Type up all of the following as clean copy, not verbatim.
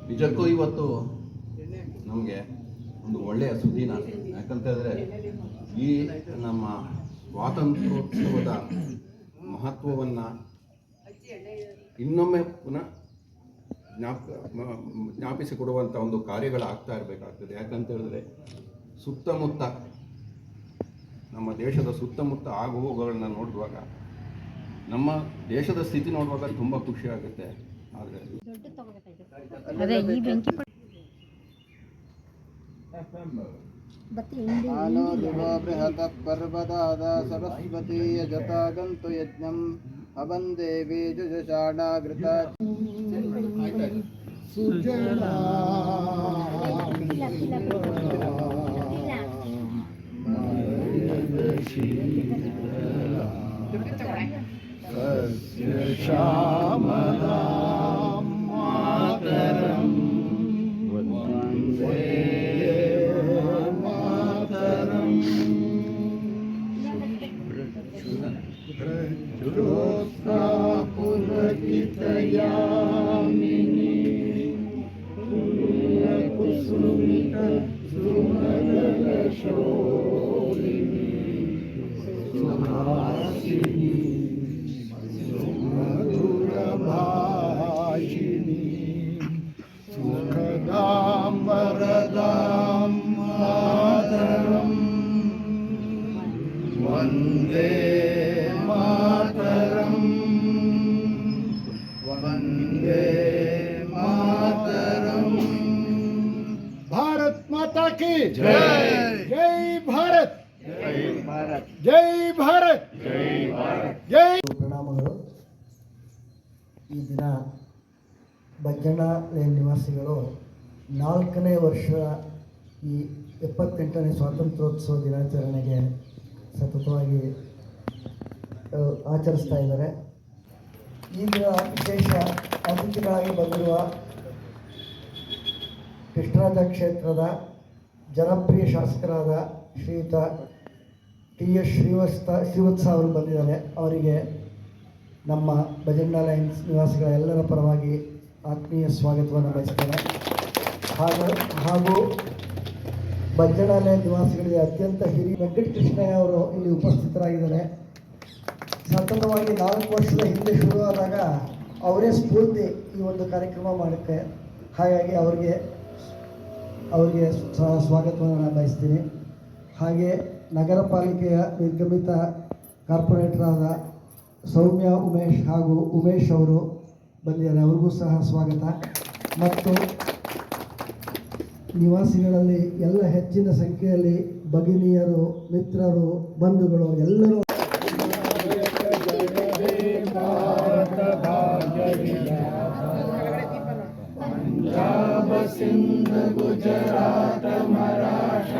ನಿಜಕ್ಕೂ ಇವತ್ತು ನಮಗೆ ಒಂದು ಒಳ್ಳೆಯ ಸುದ್ದಿನ, ಯಾಕಂತ ಹೇಳಿದ್ರೆ ಈ ನಮ್ಮ ಸ್ವಾತಂತ್ರ್ಯೋತ್ಸವದ ಮಹತ್ವವನ್ನು ಇನ್ನೊಮ್ಮೆ ಪುನಃ ಜ್ಞಾಪಿಸಿಕೊಡುವಂಥ ಒಂದು ಕಾರ್ಯಗಳಾಗ್ತಾ ಇರಬೇಕಾಗ್ತದೆ. ಯಾಕಂತ ಹೇಳಿದ್ರೆ ಸುತ್ತಮುತ್ತ ನಮ್ಮ ದೇಶದ ಸುತ್ತಮುತ್ತ ಆಗುವುಗಳನ್ನ ನೋಡುವಾಗ, ನಮ್ಮ ದೇಶದ ಸ್ಥಿತಿ ನೋಡುವಾಗ ತುಂಬ ಖುಷಿ ಆಗುತ್ತೆ. ಆದರೆ ಬೃಹತಃ ಪರ್ವತಾದ ಸರಸ್ವತಿ ಯಜತಾಗಂತು ಯಜ್ಞಂ ಅವಂ ದೇವಿ ಜುಜಾಡಾಗೃತ ಸುಜಲಾ ಶ್ಯಾಮಲಾಂ ಮಾತರಂ ವಂದೇ ಮಾತರಂ ಪ್ರಚೋದನಾ ಪುಲಕಿತಯಾಮಿನಿ ಕುಸುಮಿತ ಸುಮಧುರ ಶೋಭಿನಿ ಸುಹಾಸಿನಿ ಭಾಷಿಣಿ ಸುಖದಾಂ ವರದಾಂ ಮಾತರಂ ವಂದೇ ಮಾತರಂ ವಂದೇ ಮಾತರಂ. ಭಾರತ್ ಮಾತಾ ಕಿ ಜೈ. ಜೈ ಭಾರತ್. ಜೈ ಭಾರತ್. ಜೈ ಭಾರತ್. ಜೈ ಭಾರತ್. ಜೈ. ಪ್ರಣಾಮಗಳು. ಈ ದಿನ ಬಜ್ಜಣ್ಣ ಲೇನ್ ನಿವಾಸಿಗಳು 4ನೇ ವರ್ಷ ಈ 78ನೇ ಸ್ವಾತಂತ್ರ್ಯೋತ್ಸವ ದಿನಾಚರಣೆಗೆ ಸತತವಾಗಿ ಆಚರಿಸ್ತಾ ಇದ್ದಾರೆ. ಈ ದಿನ ವಿಶೇಷ ಅತಿಥಿಗಳಾಗಿ ಬಂದಿರುವ ಕೃಷ್ಣರಾಜ ಕ್ಷೇತ್ರದ ಜನಪ್ರಿಯ ಶಾಸಕರಾದ ಶ್ರೀಯುತ TS ಶ್ರೀವತ್ಸ ಅವರು ಬಂದಿದ್ದಾರೆ. ಅವರಿಗೆ ನಮ್ಮ ಬಜಂಡ ಲೈನ್ಸ್ ನಿವಾಸಿಗಳ ಎಲ್ಲರ ಪರವಾಗಿ ಆತ್ಮೀಯ ಸ್ವಾಗತವನ್ನು ಬಯಸ್ತೇನೆ. ಹಾಗೂ ಬಜಂಡ ಲೈನ್ ನಿವಾಸಿಗಳಿಗೆ ಅತ್ಯಂತ ಹಿರಿಯ ವೆಂಕಟಕೃಷ್ಣಯ್ಯ ಅವರು ಇಲ್ಲಿ ಉಪಸ್ಥಿತರಾಗಿದ್ದಾರೆ. ಸತತವಾಗಿ 4 ವರ್ಷದ ಹಿಂದೆ ಶುರುವಾದಾಗ ಅವರೇ ಸ್ಫೂರ್ತಿ ಈ ಒಂದು ಕಾರ್ಯಕ್ರಮ ಮಾಡೋಕ್ಕೆ. ಹಾಗಾಗಿ ಅವರಿಗೆ ಸ್ವಾಗತವನ್ನು ನಾನು ಬಯಸ್ತೀನಿ. ಹಾಗೆ ನಗರ ಪಾಲಿಕೆಯ ನಿರ್ಗಮಿತ ಕಾರ್ಪೊರೇಟರಾದ ಸೌಮ್ಯ ಉಮೇಶ್ ಹಾಗೂ ಉಮೇಶ್ ಅವರು ಬಂದಿದ್ದಾರೆ, ಅವ್ರಿಗೂ ಸಹ ಸ್ವಾಗತ. ಮತ್ತು ನಿವಾಸಿಗಳಲ್ಲಿ ಎಲ್ಲ ಹೆಚ್ಚಿನ ಸಂಖ್ಯೆಯಲ್ಲಿ ಭಗಿನಿಯರು, ಮಿತ್ರರು, ಬಂಧುಗಳು ಎಲ್ಲರೂ ಪಂಜಾಬ ಸಿಂಧ್ ಗುಜರಾತ ಮರಾಠ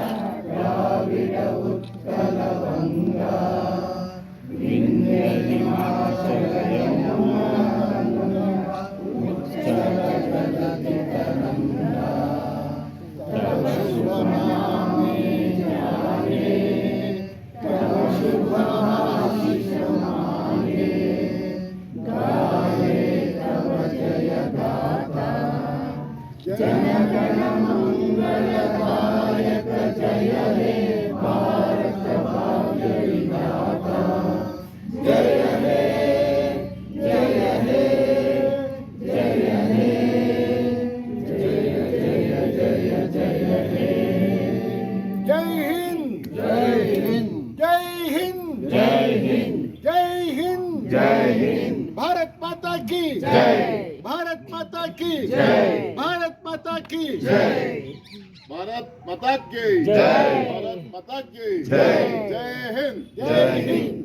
ದ್ರಾವಿಡ ಉತ್ಕಲ ಬಂಗ ಹಿಮಾಚಲ ಯಮುನಾ ಉಚ್ಚಲ ಜಗತಿ ತರಂಗ ತವ ಶುಭ ನಾಮೇ ಜಾನೇ ತವ ಶುಭ ಆಶೀಷ ಮಾಂಗೆ ಗಾಯೇ ತವ ಜಯ ಗಾಥಾ ಜನಗಣ ಮಂಗಲದಾಯಕ ಜಯ ಹೇ ಭಾರತ ಭಾಗ್ಯ ವಿಧಾತಾ ಜಯ ಹೇ ಜಯ ಹೇ ಜಯ ಹೇ ಜಯ ಜಯ ಜಯ ಜಯ ಹೇ. ಜೈ ಹಿಂದ್. ಜೈ ಹಿಂದ್. ಜೈ ಹಿಂದ್. ಜೈ ಹಿಂದ್. ಜೈ ಹಿಂದ್. ಜೈ ಹಿಂದ್. ಭಾರತ್ ಮಾತಾ ಕಿ ಜೈ. ಭಾರತ್ ಮಾತಾ ಕಿ ಜೈ. ಭಾರತ್ ಮಾತಾ ಕಿ ಜೈ. ಭಾರತ್ ಮಾತಾ ಕಿ ಜೈ. ಭಾರತ್ ಮಾತಾ ಕಿ ಜೈ. ಜೈ ಹಿಂದ್. ಜೈ ಹಿಂದ್.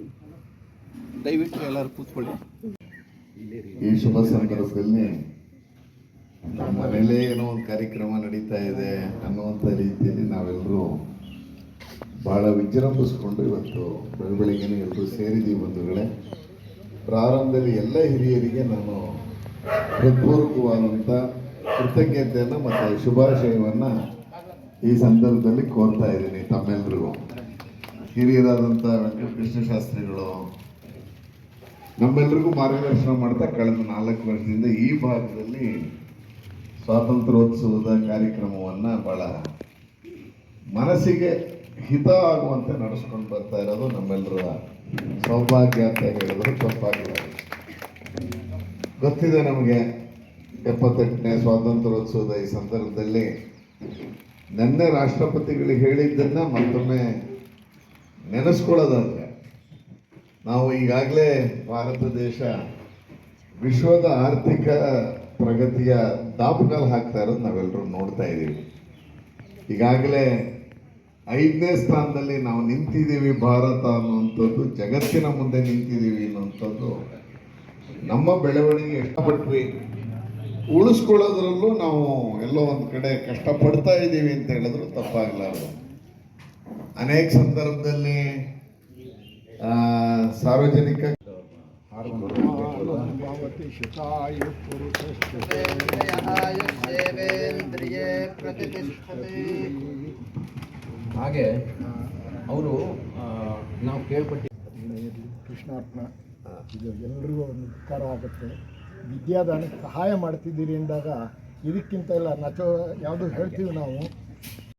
ದಯವಿಟ್ಟು ಎಲ್ಲರೂ ಕೂತ್ಕೊಳ್ಳಿ. ಈ ಶುಭ ಸಂದರ್ಭದಲ್ಲಿ ನಮ್ಮ ಮನೆಯಲ್ಲೇ ಏನೋ ಒಂದು ಕಾರ್ಯಕ್ರಮ ನಡೀತಾ ಇದೆ ಅನ್ನುವಂಥ ರೀತಿಯಲ್ಲಿ ನಾವೆಲ್ಲರೂ ಬಹಳ ವಿಜೃಂಭಿಸ್ಕೊಂಡು ಇವತ್ತು ಬೆಳಬೆಳಗ್ಗೆನೇ ಎಲ್ಲರೂ ಸೇರಿದ್ದೀವಿ ಬಂಧುಗಳೇ. ಪ್ರಾರಂಭದಲ್ಲಿ ಎಲ್ಲ ಹಿರಿಯರಿಗೆ ನಾನು ಹೃತ್ಪೂರ್ವಕವಾದಂಥ ಕೃತಜ್ಞತೆಯನ್ನು ಮತ್ತು ಶುಭಾಶಯವನ್ನು ಈ ಸಂದರ್ಭದಲ್ಲಿ ಕೋರ್ತಾ ಇದ್ದೀನಿ ತಮ್ಮೆಲ್ಲರಿಗೂ. ಹಿರಿಯರಾದಂಥ ವೆಂಕಟಕೃಷ್ಣ ಶಾಸ್ತ್ರಿಗಳು, ನಮ್ಮೆಲ್ಲರಿಗೂ ಮಾರ್ಗದರ್ಶನ ಮಾಡ್ತಾ ಕಳೆದ 4 ವರ್ಷದಿಂದ ಈ ಭಾಗದಲ್ಲಿ ಸ್ವಾತಂತ್ರ್ಯೋತ್ಸವದ ಕಾರ್ಯಕ್ರಮವನ್ನು ಬಹಳ ಮನಸ್ಸಿಗೆ ಹಿತ ಆಗುವಂತೆ ನಡೆಸ್ಕೊಂಡು ಬರ್ತಾ ಇರೋದು ನಮ್ಮೆಲ್ಲರ ಸೌಭಾಗ್ಯ ಅಂತ ಹೇಳಿದ್ರು ತಪ್ಪಾಗಿಲ್ಲ. ಗೊತ್ತಿದೆ ನಮಗೆ 78ನೇ ಸ್ವಾತಂತ್ರ್ಯೋತ್ಸವದ ಈ ಸಂದರ್ಭದಲ್ಲಿ ನಿನ್ನೆ ರಾಷ್ಟ್ರಪತಿಗಳಿಗೆ ಹೇಳಿದ್ದನ್ನು ಮತ್ತೊಮ್ಮೆ ನೆನೆಸ್ಕೊಳ್ಳೋದಾದ್ರೆ, ನಾವು ಈಗಾಗಲೇ ಭಾರತ ದೇಶ ವಿಶ್ವದ ಆರ್ಥಿಕ ಪ್ರಗತಿಯ ದಾಪುಗಾಲು ಹಾಕ್ತಾ ಇರೋದು ನಾವೆಲ್ಲರೂ ನೋಡ್ತಾ ಇದ್ದೀವಿ. ಈಗಾಗಲೇ 5ನೇ ಸ್ಥಾನದಲ್ಲಿ ನಾವು ನಿಂತಿದ್ದೀವಿ. ಭಾರತ ಅನ್ನುವಂಥದ್ದು ಜಗತ್ತಿನ ಮುಂದೆ ನಿಂತಿದ್ದೀವಿ ಅನ್ನುವಂಥದ್ದು ನಮ್ಮ ಬೆಳವಣಿಗೆ ಇಷ್ಟಪಟ್ವಿ. ಉಳಿಸ್ಕೊಳ್ಳೋದ್ರಲ್ಲೂ ನಾವು ಎಲ್ಲೋ ಒಂದು ಕಡೆ ಕಷ್ಟಪಡ್ತಾ ಇದ್ದೀವಿ ಅಂತ ಹೇಳಿದ್ರು ತಪ್ಪಾಗಲಾರದು. ಅನೇಕ ಸಂದರ್ಭದಲ್ಲಿ ಸಾರ್ವಜನಿಕ ಹಾಗೆ ಅವರು ನಾವು ಕೇಳ್ಪಟ್ಟು ಕೃಷ್ಣಾರ್ಪಣ ಇದು ಎಲ್ರಿಗೂ ಒಂದು ಉಪಕಾರ ಆಗುತ್ತೆ. ವಿದ್ಯಾದಾನಕ್ಕೆ ಸಹಾಯ ಮಾಡ್ತಿದ್ದೀರಿ ಅಂದಾಗ ಇದಕ್ಕಿಂತ ಎಲ್ಲ ನಚೋ ಯಾವುದು ಹೇಳ್ತೀವಿ ನಾವು